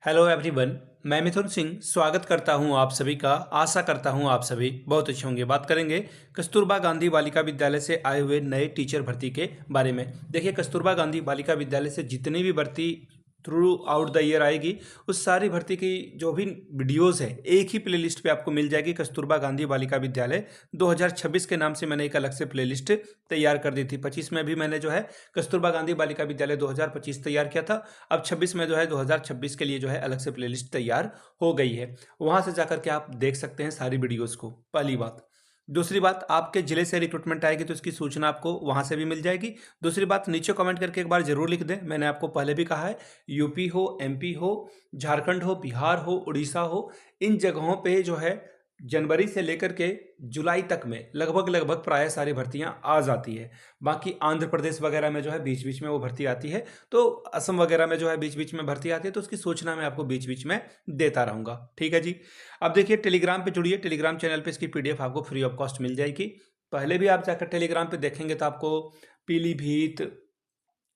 Hello everyone. मैं मिथुन सिंह स्वागत करता हूं आप सभी का। आशा करता हूं आप सभी बहुत अच्छे होंगे। बात करेंगे कस्तूरबा गांधी बालिका विद्यालय से आए हुए नए टीचर भर्ती के बारे में। देखिए, कस्तूरबा गांधी बालिका विद्यालय से जितनी भी भर्ती थ्रू आउट द ईयर आएगी, उस सारी भर्ती की जो भी वीडियोस है एक ही प्लेलिस्ट पे आपको मिल जाएगी। कस्तूरबा गांधी बालिका विद्यालय 2026 के नाम से मैंने एक अलग से प्लेलिस्ट तैयार कर दी थी। 25 में भी मैंने जो है कस्तूरबा गांधी बालिका विद्यालय 2025 तैयार किया था। अब 26 में जो है 2026 के लिए जो है अलग से प्लेलिस्ट तैयार हो गई है। वहां से जाकर के आप देख सकते हैं सारी वीडियोस को। पहली बात। दूसरी बात, आपके जिले से रिक्रूटमेंट आएगी तो इसकी सूचना आपको वहां से भी मिल जाएगी। दूसरी बात, नीचे कमेंट करके एक बार जरूर लिख दें। मैंने आपको पहले भी कहा है, यूपी हो, एमपी हो, झारखंड हो, बिहार हो, उड़ीसा हो, इन जगहों पे जो है जनवरी से लेकर के जुलाई तक में लगभग लगभग प्राय सारी भर्तियां आ जाती है। बाकी आंध्र प्रदेश वगैरह में जो है बीच बीच में वो भर्ती आती है, तो असम वगैरह में जो है बीच बीच में भर्ती आती है, तो उसकी सूचना मैं आपको बीच बीच में देता रहूंगा। ठीक है जी। अब देखिए, टेलीग्राम पे जुड़िए। टेलीग्राम चैनल पे इसकी पीडीएफ आपको फ्री ऑफ कॉस्ट मिल जाएगी। पहले भी आप जाकर टेलीग्राम पे देखेंगे तो आपको पीलीभीत,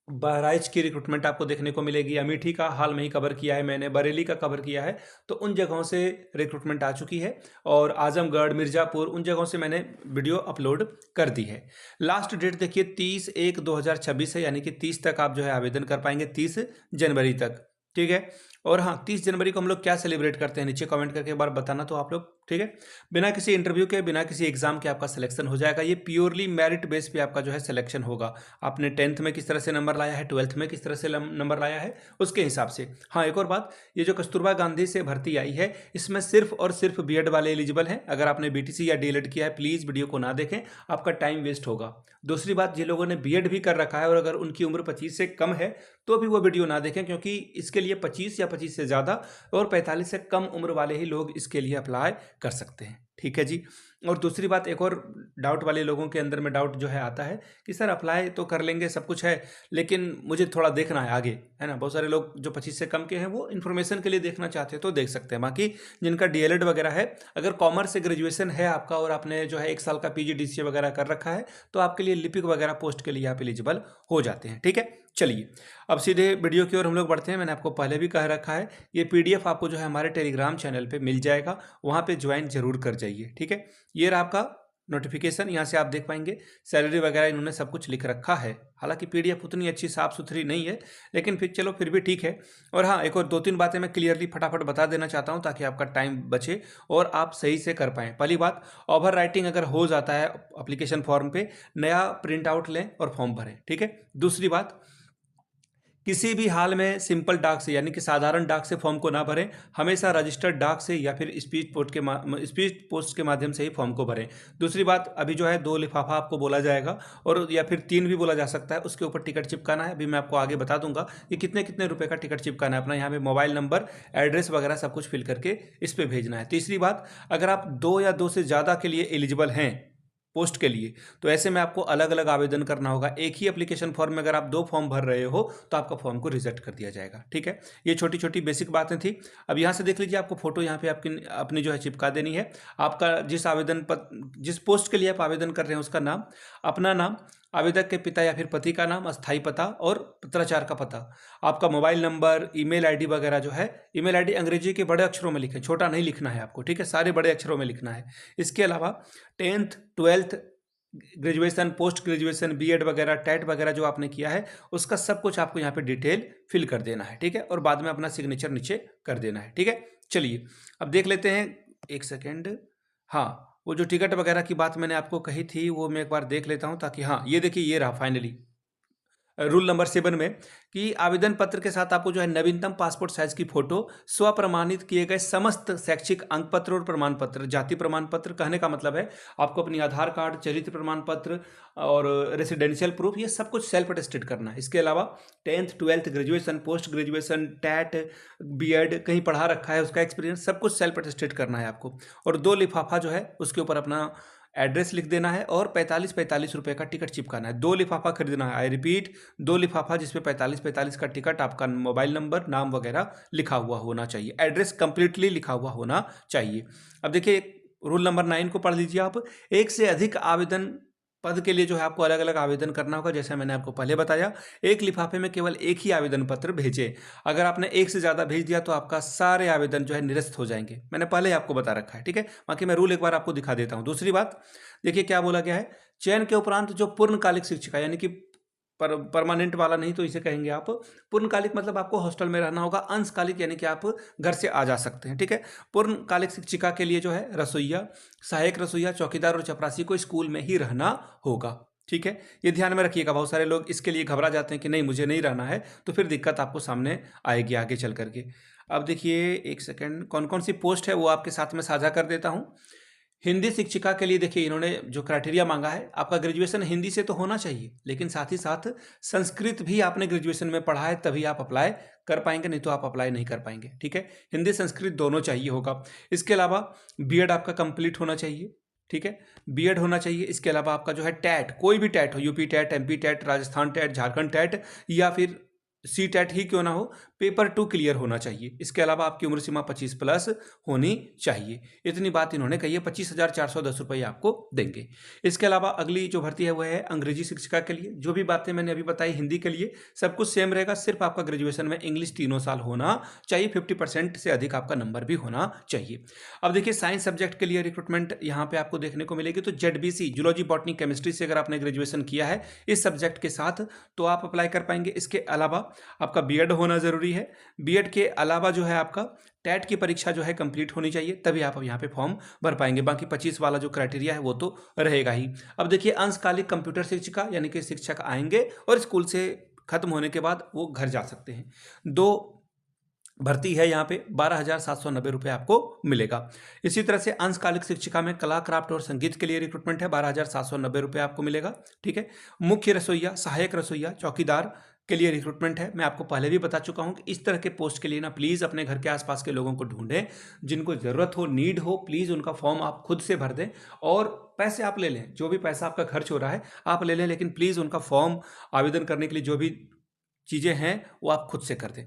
बहराइच की रिक्रूटमेंट आपको देखने को मिलेगी। अमेठी का हाल में ही कवर किया है मैंने, बरेली का कवर किया है, तो उन जगहों से रिक्रूटमेंट आ चुकी है। और आजमगढ़, मिर्ज़ापुर, उन जगहों से मैंने वीडियो अपलोड कर दी है। लास्ट डेट देखिए 30/1/2026 है, यानी कि 30 तक आप जो है आवेदन कर पाएंगे, 30 जनवरी तक। ठीक है। और हाँ, 30 जनवरी को हम लोग क्या सेलिब्रेट करते हैं, नीचे कमेंट करके एक बार बताना तो आप लोग। ठीक है। बिना किसी इंटरव्यू के, बिना किसी एग्जाम के आपका सिलेक्शन हो जाएगा। ये प्योरली मेरिट बेस पे आपका जो है सिलेक्शन होगा। आपने 10th में किस तरह से नंबर लाया है, 12th में किस तरह से नंबर लाया है, उसके हिसाब से। हाँ, एक और बात, ये जो कस्तूरबा गांधी से भर्ती आई है, इसमें सिर्फ और सिर्फ बीएड वाले एलिजिबल हैं। अगर आपने बीटीसी या डीएलएड किया है, प्लीज़ वीडियो को ना देखें, आपका टाइम वेस्ट होगा। दूसरी बात, जिन लोगों ने बीएड भी कर रखा है और अगर उनकी उम्र 25 से कम है तो भी वो वीडियो ना देखें, क्योंकि इसके लिए 25 या 25 से ज़्यादा और 45 से कम उम्र वाले ही लोग इसके लिए अप्लाई कर सकते हैं। ठीक है जी। और दूसरी बात, एक और डाउट वाले लोगों के अंदर में डाउट जो है आता है कि सर अप्लाई तो कर लेंगे, सब कुछ है, लेकिन मुझे थोड़ा देखना है आगे, है ना। बहुत सारे लोग जो 25 से कम के हैं वो इन्फॉर्मेशन के लिए देखना चाहते हैं तो देख सकते हैं। बाकी जिनका डीएलएड वगैरह है, अगर कॉमर्स से ग्रेजुएशन है आपका और आपने जो है 1 साल का पीजीडीसीए वगैरह कर रखा है, तो आपके लिए लिपिक वगैरह पोस्ट के लिए आप एलिजिबल हो जाते हैं। ठीक है। चलिए, अब सीधे वीडियो की ओर हम लोग बढ़ते हैं। मैंने आपको पहले भी कह रखा है, ये पीडीएफ आपको जो है हमारे टेलीग्राम चैनल पे मिल जाएगा, वहाँ पे ज्वाइन जरूर कर जाइए। ठीक है। ये रहा आपका नोटिफिकेशन, यहाँ से आप देख पाएंगे सैलरी वगैरह इन्होंने सब कुछ लिख रखा है। हालांकि पीडीएफ उतनी अच्छी साफ सुथरी नहीं है, लेकिन फिर चलो फिर भी ठीक है। और हाँ, एक और 2-3 बातें मैं क्लियरली फटाफट बता देना चाहता हूँ ताकि आपका टाइम बचे और आप सही से कर पाएँ। पहली बात, ओवर राइटिंग अगर हो जाता है अप्लीकेशन फॉर्म पे, नया प्रिंट आउट लें और फॉर्म भरें। ठीक है। दूसरी बात, किसी भी हाल में सिंपल डाक से यानी कि साधारण डाक से फॉर्म को ना भरें, हमेशा रजिस्टर्ड डाक से या फिर स्पीड पोस्ट के माध्यम से ही फॉर्म को भरें। दूसरी बात, अभी जो है 2 लिफाफा आपको बोला जाएगा और या फिर 3 भी बोला जा सकता है, उसके ऊपर टिकट चिपकाना है। अभी मैं आपको आगे बता दूंगा कि कितने कितने रुपए का टिकट चिपकाना है। अपना यहाँ पे मोबाइल नंबर, एड्रेस वगैरह सब कुछ फिल करके इस पर भेजना है। तीसरी बात, अगर आप 2 या 2 से ज़्यादा के लिए एलिजिबल हैं पोस्ट के लिए, तो ऐसे में आपको अलग अलग आवेदन करना होगा। एक ही एप्लीकेशन फॉर्म में अगर आप 2 फॉर्म भर रहे हो तो आपका फॉर्म को रिजेक्ट कर दिया जाएगा। ठीक है। ये छोटी छोटी बेसिक बातें थी। अब यहाँ से देख लीजिए, आपको फोटो यहाँ पे आपकी अपनी जो है चिपका देनी है। आपका जिस पोस्ट के लिए आप आवेदन कर रहे हैं उसका नाम, अपना नाम, आवेदक के पिता या फिर पति का नाम, अस्थायी पता और पत्राचार का पता, आपका मोबाइल नंबर, ईमेल आईडी वगैरह जो है। ईमेल आईडी अंग्रेजी के बड़े अक्षरों में लिखें, छोटा नहीं लिखना है आपको। ठीक है। सारे बड़े अक्षरों में लिखना है। इसके अलावा 10th 12th graduation, post graduation, B Ed वगैरह, टेट वगैरह जो आपने किया है, उसका सब कुछ आपको यहाँ पे डिटेल फिल कर देना है। ठीक है। और बाद में अपना सिग्नेचर नीचे कर देना है। ठीक है। चलिए, अब देख लेते हैं, एक सेकेंड। हाँ, वो जो टिकट वगैरह की बात मैंने आपको कही थी वो मैं एक बार देख लेता हूँ, ताकि हाँ, ये देखिए, ये रहा फाइनली रूल नंबर 7 में कि आवेदन पत्र के साथ आपको जो है नवीनतम पासपोर्ट साइज की फोटो, स्व प्रमाणित किए गए समस्त शैक्षिक अंक पत्र और प्रमाण पत्र, जाति प्रमाण पत्र, कहने का मतलब है आपको अपनी आधार कार्ड, चरित्र प्रमाण पत्र और रेसिडेंशियल प्रूफ, ये सब कुछ सेल्फ अटेस्टेड करना है। इसके अलावा 10th 12th graduation, post graduation, TET, B Ed कहीं पढ़ा रखा है उसका एक्सपीरियंस, सब कुछ सेल्फ अटेस्टेड करना है आपको। और 2 लिफाफा जो है उसके ऊपर अपना एड्रेस लिख देना है और 45-45 रुपए का टिकट चिपकाना है। 2 लिफाफा खरीदना है। आई रिपीट, 2 लिफाफा जिसपे 45-45 का टिकट, आपका मोबाइल नंबर, नाम वगैरह लिखा हुआ होना चाहिए, एड्रेस कंप्लीटली लिखा हुआ होना चाहिए। अब देखिए, रूल नंबर 9 को पढ़ लीजिए आप। एक से अधिक आवेदन पद के लिए जो है आपको अलग अलग आवेदन करना होगा, जैसे मैंने आपको पहले बताया। एक लिफाफे में केवल एक ही आवेदन पत्र भेजें। अगर आपने एक से ज़्यादा भेज दिया तो आपका सारे आवेदन जो है निरस्त हो जाएंगे। मैंने पहले ही आपको बता रखा है, ठीक है। बाकी मैं रूल एक बार आपको दिखा देता हूँ। दूसरी बात देखिए क्या बोला गया है, चयन के उपरांत जो पूर्णकालिक शिक्षिका यानी कि परमानेंट वाला नहीं तो इसे कहेंगे आप पूर्णकालिक, मतलब आपको हॉस्टल में रहना होगा। अंशकालिक यानी कि आप घर से आ जा सकते हैं, ठीक है। पूर्णकालिक शिक्षिका के लिए जो है रसोइया, सहायक रसोइया, चौकीदार और चपरासी को स्कूल में ही रहना होगा, ठीक है। ये ध्यान में रखिएगा। बहुत सारे लोग इसके लिए घबरा जाते हैं कि नहीं मुझे नहीं रहना है, तो फिर दिक्कत आपको सामने आएगी आगे चल करके। अब देखिए एक सेकेंड, कौन कौन सी पोस्ट है वो आपके साथ में साझा कर देता हूँ। हिंदी शिक्षिका के लिए देखिए इन्होंने जो क्राइटेरिया मांगा है, आपका ग्रेजुएशन हिंदी से तो होना चाहिए, लेकिन साथ ही साथ संस्कृत भी आपने ग्रेजुएशन में पढ़ा है, तभी आप अप्लाई कर पाएंगे, नहीं तो आप अप्लाई नहीं कर पाएंगे, ठीक है। हिंदी संस्कृत दोनों चाहिए होगा। इसके अलावा बीएड आपका कंप्लीट होना चाहिए, ठीक है। बीएड होना चाहिए। इसके अलावा आपका जो है टैट, कोई भी टैट हो, UP TET, MP TET, Rajasthan TET, Jharkhand TET या फिर सी टैट ही क्यों ना हो, पेपर 2 क्लियर होना चाहिए। इसके अलावा आपकी उम्र सीमा 25 प्लस होनी चाहिए। इतनी बात इन्होंने कही है। 25,410 रुपये आपको देंगे। इसके अलावा अगली जो भर्ती है वह है अंग्रेजी शिक्षिका के लिए। जो भी बातें मैंने अभी बताई हिंदी के लिए सब कुछ सेम रहेगा, सिर्फ आपका ग्रेजुएशन में इंग्लिश 3 साल होना चाहिए, 50% से अधिक आपका नंबर भी होना चाहिए। अब देखिए साइंस सब्जेक्ट के लिए रिक्रूटमेंट यहाँ पे आपको देखने को मिलेगी। तो जेडबीसी जूलॉजी बॉटनी केमिस्ट्री से अगर आपने ग्रेजुएशन किया है इस सब्जेक्ट के साथ तो आप अप्लाई कर पाएंगे। इसके अलावा आपका बीएड होना जरूरी है। बीएड के अलावा जो है आपका टैट की परीक्षा जो है कंप्लीट होनी चाहिए, तभी आप यहाँ पे फॉर्म भर पाएंगे। बाकी 25 वाला जो क्राइटेरिया है वो तो रहेगा ही। अब देखिए अंशकालिक कंप्यूटर शिक्षिका यानी कि शिक्षक आएंगे और स्कूल से खत्म होने के बाद वो घर जा सकते हैं। 2 भर्ती है यहाँ पे, 12,790 रुपये आपको मिलेगा। इसी तरह से अंशकालिक शिक्षिका में कला, क्राफ्ट और संगीत के लिए रिक्रूटमेंट है, 12,790 रुपये आपको मिलेगा, ठीक है। मुख्य रसोइया, सहायक रसोइया, चौकीदार के लिए रिक्रूटमेंट है। मैं आपको पहले भी बता चुका हूँ कि इस तरह के पोस्ट के लिए ना प्लीज़ अपने घर के आसपास के लोगों को ढूंढें, जिनको ज़रूरत हो, नीड हो, प्लीज़ उनका फॉर्म आप खुद से भर दें और पैसे आप ले लें। जो भी पैसा आपका खर्च हो रहा है आप ले लें, लेकिन प्लीज़ उनका फॉर्म आवेदन करने के लिए जो भी चीज़ें हैं वो आप खुद से कर दें।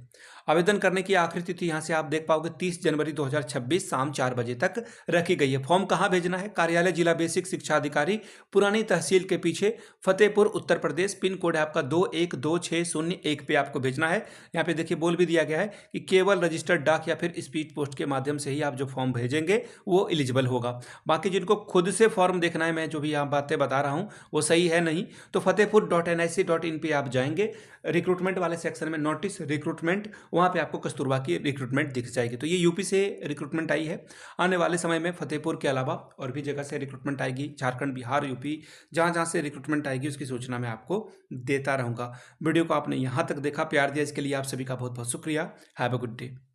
आवेदन करने की आखिरी तिथि यहाँ से आप देख पाओगे 30 जनवरी 2026 शाम 4 बजे तक रखी गई है। फॉर्म कहाँ भेजना है? कार्यालय जिला बेसिक शिक्षा अधिकारी, पुरानी तहसील के पीछे, फतेहपुर, उत्तर प्रदेश। पिन कोड है आपका 212601 पे आपको भेजना है। यहाँ पे देखिए बोल भी दिया गया है कि केवल रजिस्टर्ड डाक या फिर स्पीड पोस्ट के माध्यम से ही आप जो फॉर्म भेजेंगे वो एलिजिबल होगा। बाकी जिनको खुद से फॉर्म देखना है, मैं जो भी यहाँ बातें बता रहा हूँ वो सही है नहीं, तो फतेहपुर.nic.in पे आप जाएंगे, रिक्रूटमेंट वाले सेक्शन में नोटिस रिक्रूटमेंट, वहाँ पे आपको कस्तूरबा की रिक्रूटमेंट दिख जाएगी। तो ये यूपी से रिक्रूटमेंट आई है। आने वाले समय में फतेहपुर के अलावा और भी जगह से रिक्रूटमेंट आएगी, झारखंड, बिहार, यूपी, जहाँ जहाँ से रिक्रूटमेंट आएगी उसकी सूचना मैं आपको देता रहूँगा। वीडियो को आपने यहाँ तक देखा, प्यार दिया, इसके लिए आप सभी का बहुत बहुत शुक्रिया। Have a good day.